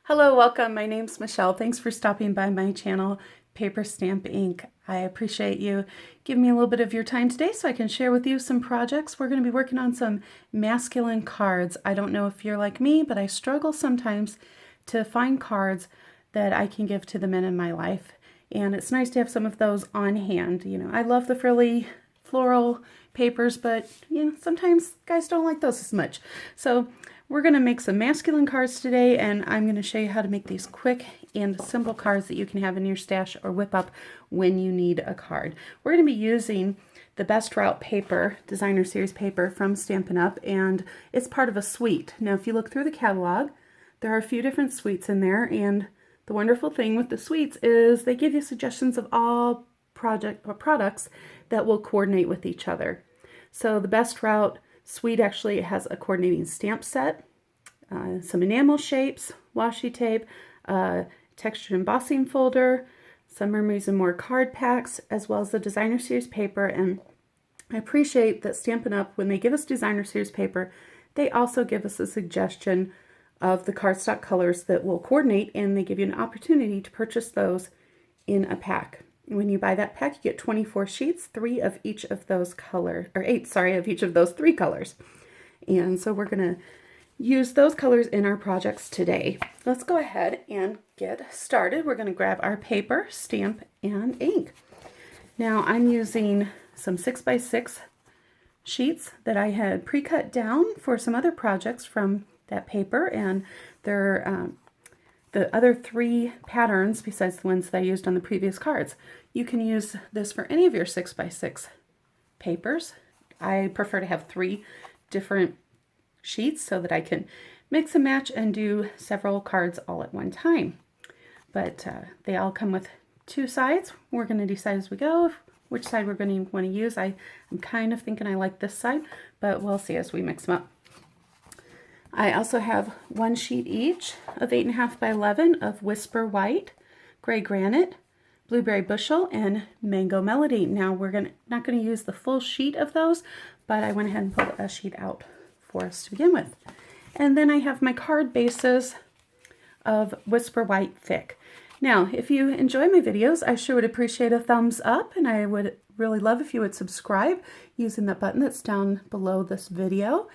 Hello, welcome. My name's Michelle. Thanks for stopping by my channel, PaperStampInk. I appreciate you giving me a little bit of your time today so I can share with you some projects. We're going to be working on some masculine cards. I don't know if you're like me, but I struggle sometimes to find cards that I can give to the men in my life. And it's nice to have some of those on hand. You know, I love the frilly floral papers, but sometimes guys don't like those as much. So we're going to make some masculine cards today, and I'm going to show you how to make these quick and simple cards that you can have in your stash or whip up when you need a card. We're going to be using the Best Route paper, designer series paper from Stampin' Up, and it's part of a suite. Now, if you look through the catalog, there are a few different suites in there, and the wonderful thing with the suites is they give you suggestions of all products that will coordinate with each other. So the Best Route suite actually has a coordinating stamp set, some enamel shapes, washi tape, textured embossing folder, some Memories and More card packs, as well as the designer series paper. And I appreciate that Stampin' Up, when they give us designer series paper, they also give us a suggestion of the cardstock colors that will coordinate, and they give you an opportunity to purchase those in a pack. When you buy that pack, you get 24 sheets, 3 of each of those colors, or 8, sorry, of each of those 3 colors. And so we're going to use those colors in our projects today. Let's go ahead and get started. We're going to grab our paper, stamp, and ink. Now I'm using some 6x6 sheets that I had pre-cut down for some other projects from that paper, and they're the other 3 patterns besides the ones that I used on the previous cards. You can use this for any of your 6x6 papers. I prefer to have 3 different sheets so that I can mix and match and do several cards all at one time. But they all come with 2 sides. We're going to decide as we go which side we're going to want to use. I'm kind of thinking I like this side, but we'll see as we mix them up. I also have 1 sheet each of 8.5 by 11 of Whisper White, Gray Granite, Blueberry Bushel, and Mango Melody. Now we're not going to use the full sheet of those, but I went ahead and pulled a sheet out for us to begin with. And then I have my card bases of Whisper White Thick. Now, if you enjoy my videos, I sure would appreciate a thumbs up, and I would really love if you would subscribe using the button that's down below this video.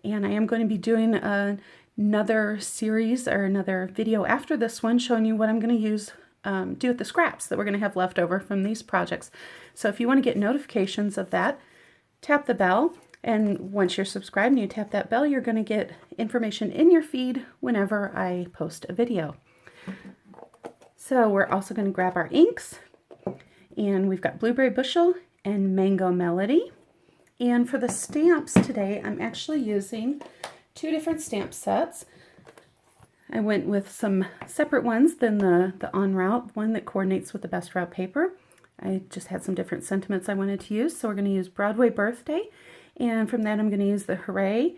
And I am going to be doing another series or another video after this one showing you what I'm going to use, do with the scraps that we're going to have left over from these projects. So if you want to get notifications of that, tap the bell. And once you're subscribed and you tap that bell, you're going to get information in your feed whenever I post a video. So we're also going to grab our inks. And we've got Blueberry Bushel and Mango Melody. And for the stamps today, I'm actually using 2 different stamp sets. I went with some separate ones than the En Route one that coordinates with the Best Route paper. I just had some different sentiments I wanted to use. So we're going to use Broadway Birthday. And from that, I'm going to use the Hooray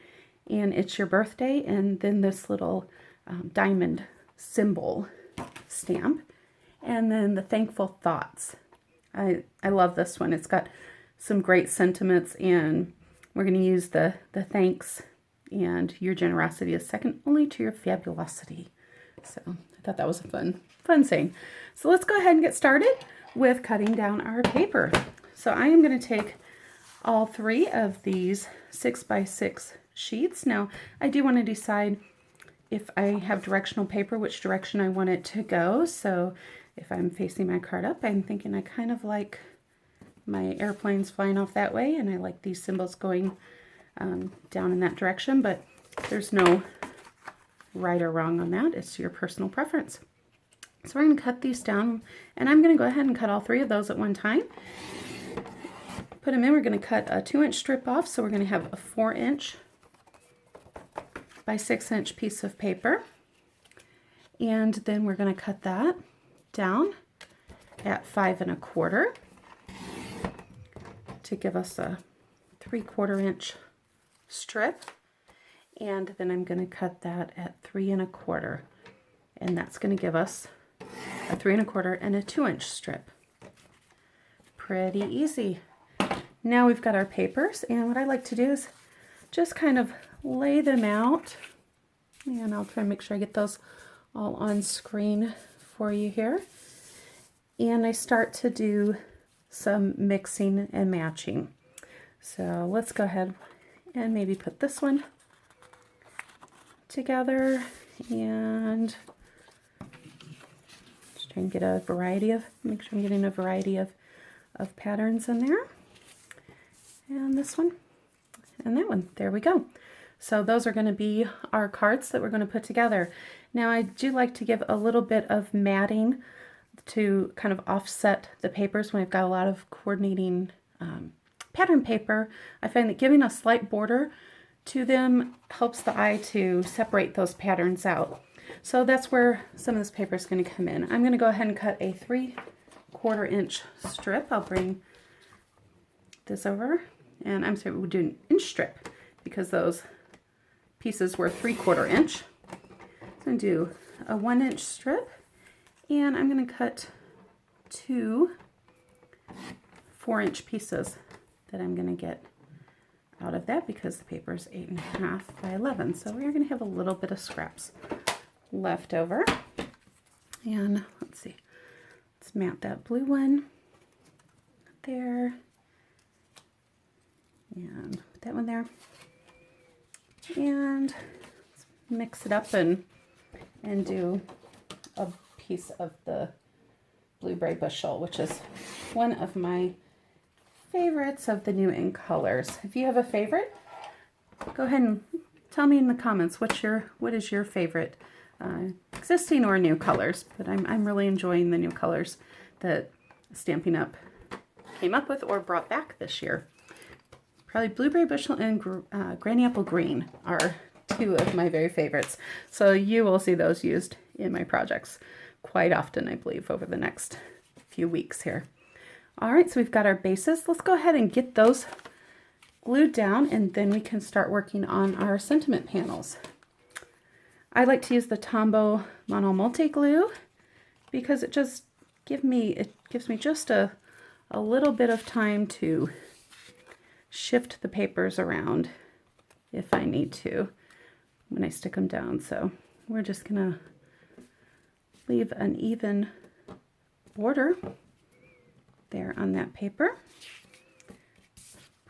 and It's Your Birthday. And then this little diamond symbol stamp. And then the Thankful Thoughts. I love this one. It's got some great sentiments, and we're going to use the thanks, and your generosity is second only to your fabulosity. So I thought that was a fun saying. So let's go ahead and get started with cutting down our paper. So I am going to take all 3 of these 6x6 sheets. Now I do want to decide if I have directional paper, which direction I want it to go. So if I'm facing my card up, I'm thinking I kind of like my airplanes flying off that way, and I like these symbols going down in that direction, but there's no right or wrong on that. It's your personal preference. So we're going to cut these down, and I'm going to go ahead and cut all 3 of those at one time. Put them in. We're going to cut a 2-inch strip off, so we're going to have a 4-inch by 6-inch piece of paper, and then we're going to cut that down at 5 1/4 to give us a 3/4 inch strip, and then I'm going to cut that at 3 1/4, and that's going to give us a 3 1/4 and a 2-inch strip. Pretty easy. Now we've got our papers, and what I like to do is just kind of lay them out, and I'll try and make sure I get those all on screen for you here. And I start to do some mixing and matching. So let's go ahead and maybe put this one together and just try and get a variety of, make sure I'm getting a variety of patterns in there. And this one and that one, there we go. So those are going to be our cards that we're going to put together. Now I do like to give a little bit of matting to kind of offset the papers when I've got a lot of coordinating pattern paper. I find that giving a slight border to them helps the eye to separate those patterns out. So that's where some of this paper is going to come in. I'm going to go ahead and cut a 3/4 inch strip. I'll bring this over, and I'm sorry, we'll do an inch strip because those pieces were 3/4 inch. So I'm going to do a 1 inch strip, and I'm going to cut 2 4-inch pieces that I'm going to get out of that because the paper is 8.5 by 11. So we're going to have a little bit of scraps left over. And let's see, let's mat that blue one there, and put that one there, and let's mix it up and do a piece of the blueberry bushel, which is one of my favorites of the new ink colors. If you have a favorite, go ahead and tell me in the comments what is your favorite existing or new colors. But I'm really enjoying the new colors that Stampin' Up! Came up with or brought back this year. Probably blueberry bushel and granny apple green are two of my very favorites. So you will see those used in my projects quite often, I believe, over the next few weeks here. All right, so we've got our bases. Let's go ahead and get those glued down, and then we can start working on our sentiment panels. I like to use the Tombow Mono Multi Glue because it just gives me just a little bit of time to shift the papers around if I need to when I stick them down. So we're just gonna leave an even border there on that paper.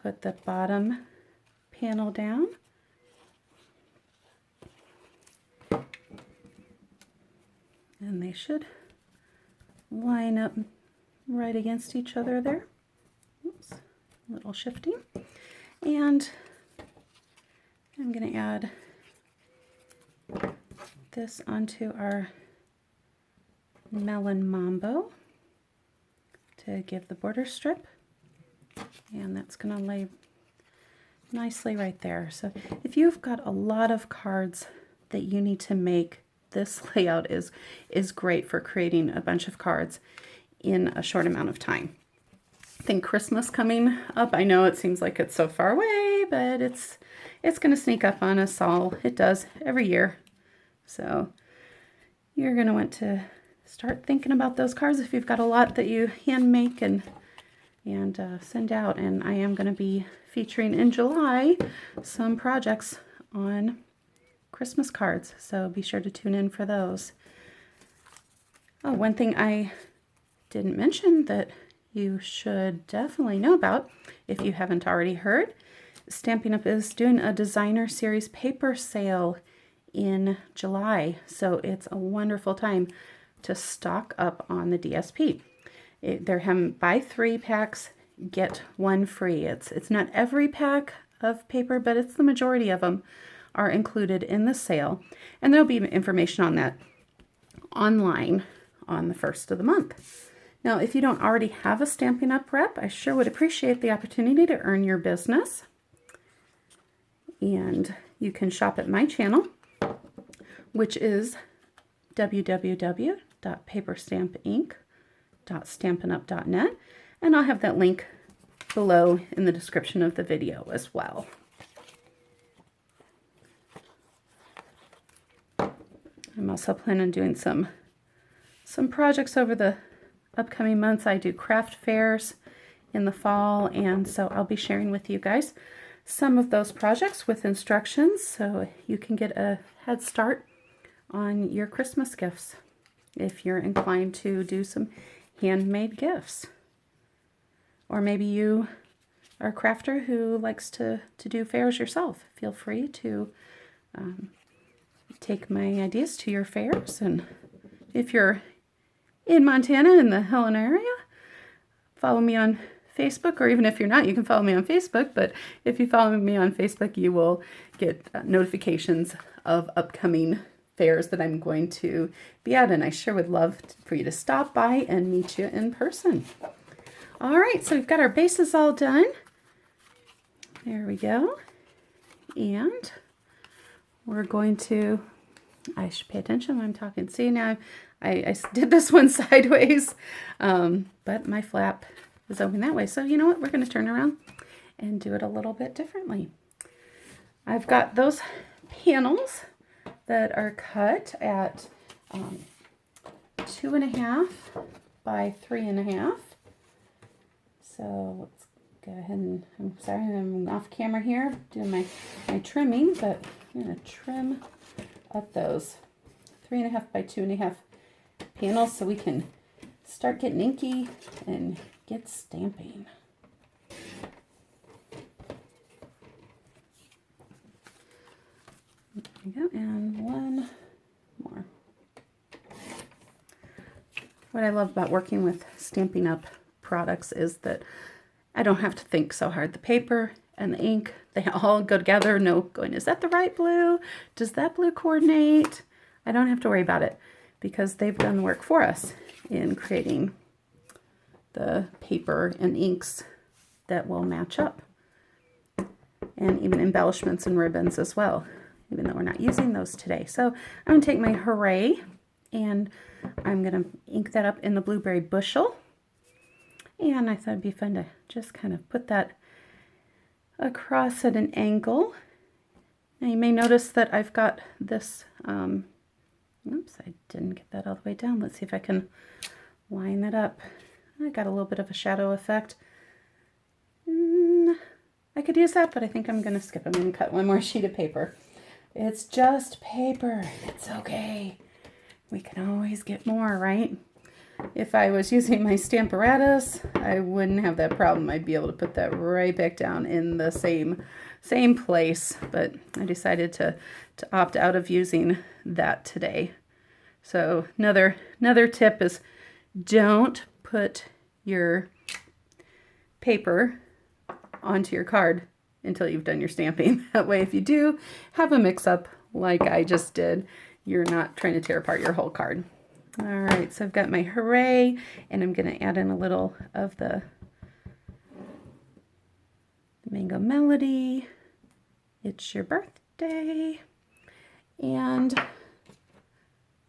Put the bottom panel down. And they should line up right against each other there. Oops, a little shifting. And I'm going to add this onto our Melon Mambo to give the border strip. And that's going to lay nicely right there. So if you've got a lot of cards that you need to make, this layout is great for creating a bunch of cards in a short amount of time. I think Christmas coming up, I know it seems like it's so far away, but it's going to sneak up on us all. It does every year. So you're going to want to start thinking about those cards if you've got a lot that you hand make and send out. And I am going to be featuring in July some projects on Christmas cards, so be sure to tune in for those. Oh, one thing I didn't mention that you should definitely know about, if you haven't already heard, Stampin' Up! Is doing a designer series paper sale in July, so it's a wonderful time to stock up on the DSP. They're having buy 3 packs, get 1 free. It's not every pack of paper, but it's the majority of them are included in the sale, and there'll be information on that online on the 1st of the month. Now, if you don't already have a Stampin' Up! Rep, I sure would appreciate the opportunity to earn your business. And you can shop at my channel, which is www.paperstampinc.stampinup.net, and I'll have that link below in the description of the video as well. I'm also planning on doing some projects over the upcoming months. I do craft fairs in the fall, and so I'll be sharing with you guys some of those projects with instructions so you can get a head start on your Christmas gifts if you're inclined to do some handmade gifts. Or maybe you are a crafter who likes to do fairs yourself. Feel free to take my ideas to your fairs. And if you're in Montana, in the Helena area, follow me on Facebook, or even if you're not, you can follow me on Facebook. But if you follow me on Facebook, you will get notifications of upcoming fairs that I'm going to be at. And I sure would love for you to stop by and meet you in person. All right, so we've got our bases all done. There we go. And we're going to, I should pay attention when I'm talking. See, now I did this one sideways, but my flap is open that way. So you know what? We're going to turn around and do it a little bit differently. I've got those panels that are cut at 2.5 by 3.5. So let's go ahead and, I'm sorry, I'm off camera here doing my trimming, but I'm going to trim up those 3.5 by 2.5 panels so we can start getting inky and get stamping. There we go, and one more. What I love about working with Stampin' Up! Products is that I don't have to think so hard. The paper and the ink, they all go together. No going, is that the right blue? Does that blue coordinate? I don't have to worry about it because they've done the work for us in creating the paper and inks that will match up. And even embellishments and ribbons as well, even though we're not using those today. So I'm going to take my Hooray and I'm going to ink that up in the Blueberry Bushel. And I thought it'd be fun to just kind of put that across at an angle. Now you may notice that I've got this, oops, I didn't get that all the way down. Let's see if I can line that up. I got a little bit of a shadow effect. I could use that, but I think I'm going to skip. I'm going to cut one more sheet of paper. It's just paper. It's okay. We can always get more, right? If I was using my Stamparatus, I wouldn't have that problem. I'd be able to put that right back down in the same place, but I decided to opt out of using that today. So another tip is don't put your paper onto your card until you've done your stamping. That way, if you do have a mix-up like I just did, you're not trying to tear apart your whole card. All right, so I've got my Hooray, and I'm going to add in a little of the Mango Melody. It's your birthday. And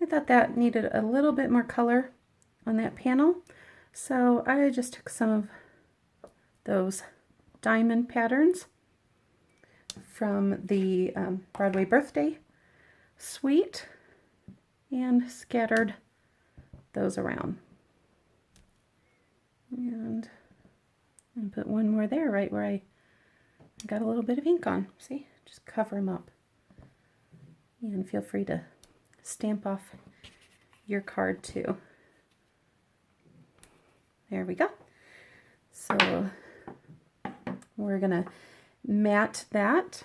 I thought that needed a little bit more color on that panel. So I just took some of those diamond patterns from the Broadway Birthday Suite and scattered those around. And put one more there right where I got a little bit of ink on. See? Just cover them up. And feel free to stamp off your card too. There we go. So we're going to mat that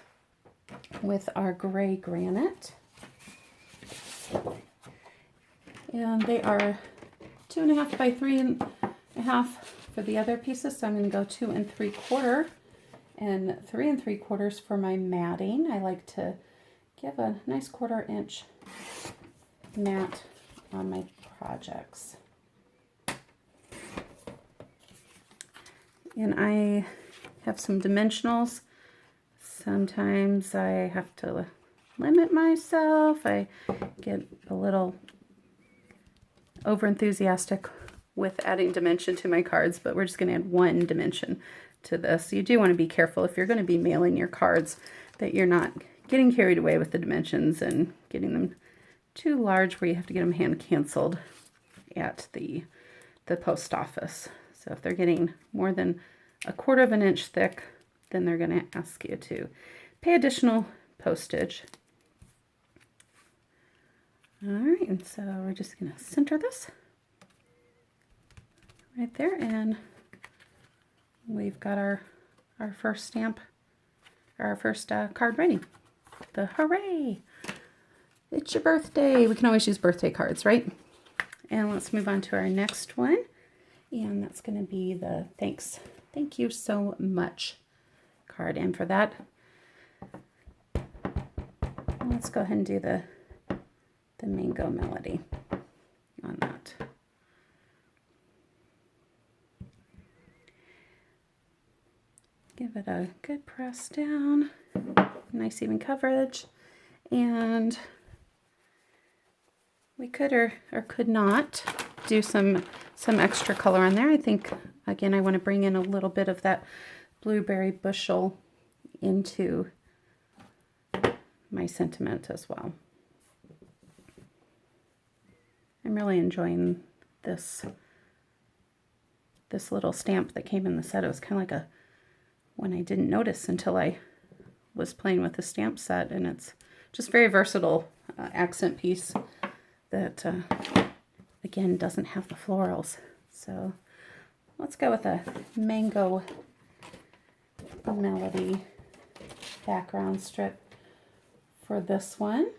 with our gray granite. And they are 2.5 by 3.5 for the other pieces. So I'm going to go 2 3/4 and 3 3/4 for my matting. I like to give a nice 1/4 inch mat on my projects. And I have some dimensionals. Sometimes I have to limit myself. I get a little over-enthusiastic with adding dimension to my cards, but we're just going to add 1 dimension to this. You do want to be careful if you're going to be mailing your cards that you're not getting carried away with the dimensions and getting them too large where you have to get them hand canceled at the post office. So if they're getting more than 1/4 inch thick, then they're going to ask you to pay additional postage. All right, and so we're just going to center this right there, and we've got our first stamp, our first card ready. The hooray! It's your birthday. We can always use birthday cards, right? And let's move on to our next one, and that's going to be the thanks. Thank you so much card. And for that, let's go ahead and do the mango melody on that. Give it a good press down, nice even coverage, and we could or could not do some extra color on there. I think, again, I want to bring in a little bit of that blueberry bushel into my sentiment as well. I'm really enjoying this little stamp that came in the set. It was kind of like a one I didn't notice until I was playing with the stamp set, and it's just very versatile accent piece that again doesn't have the florals. So let's go with a mango melody background strip for this one.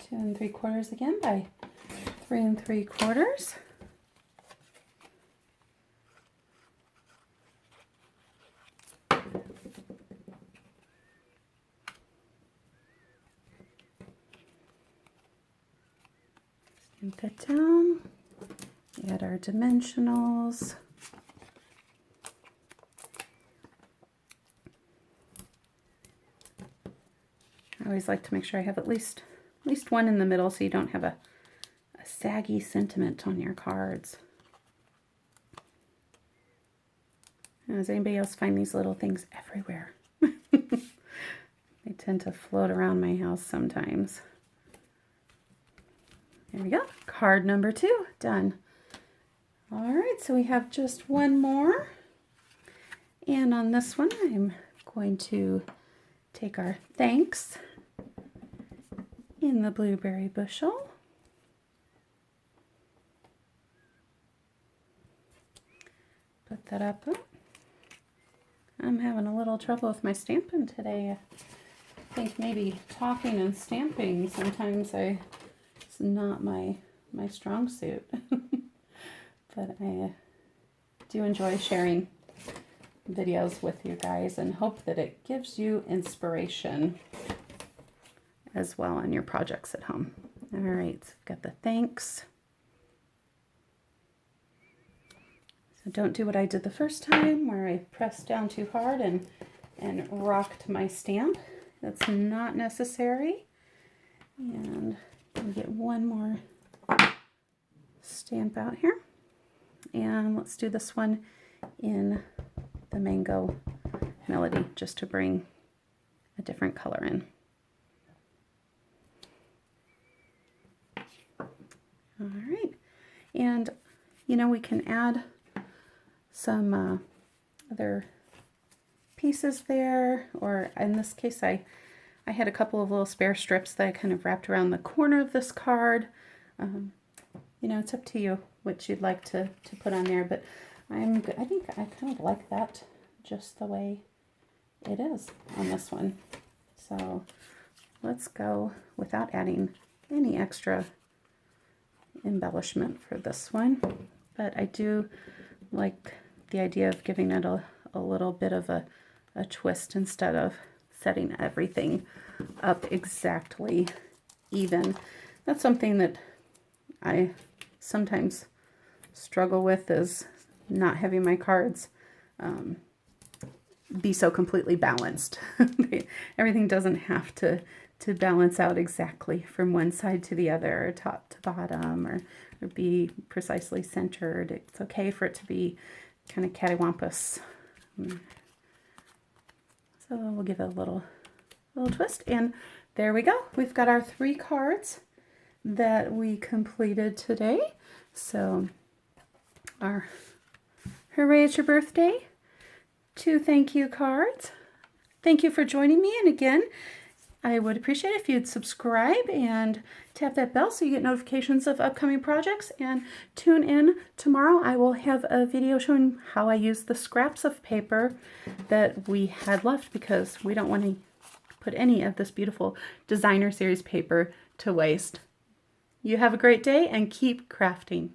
2 3/4 again by 3 3/4. Stamp that down. Add our dimensionals. I always like to make sure I have at least one in the middle so you don't have a saggy sentiment on your cards. Now, does anybody else find these little things everywhere? They tend to float around my house sometimes. There we go. Card number 2 done. All right, so we have just one more. And on this one, I'm going to take our thanks in the blueberry bushel. Put that up. I'm having a little trouble with my stamping today. I think maybe talking and stamping sometimes it's not my strong suit. But I do enjoy sharing videos with you guys and hope that it gives you inspiration as well on your projects at home. All right, so we've got the thanks. So don't do what I did the first time where I pressed down too hard and rocked my stamp. That's not necessary. And I'm gonna get one more stamp out here. And let's do this one in the mango melody just to bring a different color in. All right, and you know, we can add some other pieces there, or in this case I had a couple of little spare strips that I kind of wrapped around the corner of this card. You know, it's up to you what you'd like to put on there, but I think I kind of like that just the way it is on this one. So let's go without adding any extra embellishment for this one, but I do like the idea of giving it a little bit of a twist instead of setting everything up exactly even. That's something that I sometimes struggle with, is not having my cards be so completely balanced. Everything doesn't have to balance out exactly from one side to the other, or top to bottom, or be precisely centered. It's okay for it to be kind of cattywampus. So we'll give it a little twist, and there we go. We've got our 3 cards that we completed today. So our hooray, it's your birthday, 2 thank you cards. Thank you for joining me, and again, I would appreciate it if you'd subscribe and tap that bell so you get notifications of upcoming projects, and tune in tomorrow. I will have a video showing how I use the scraps of paper that we had left, because we don't want to put any of this beautiful designer series paper to waste. You have a great day and keep crafting.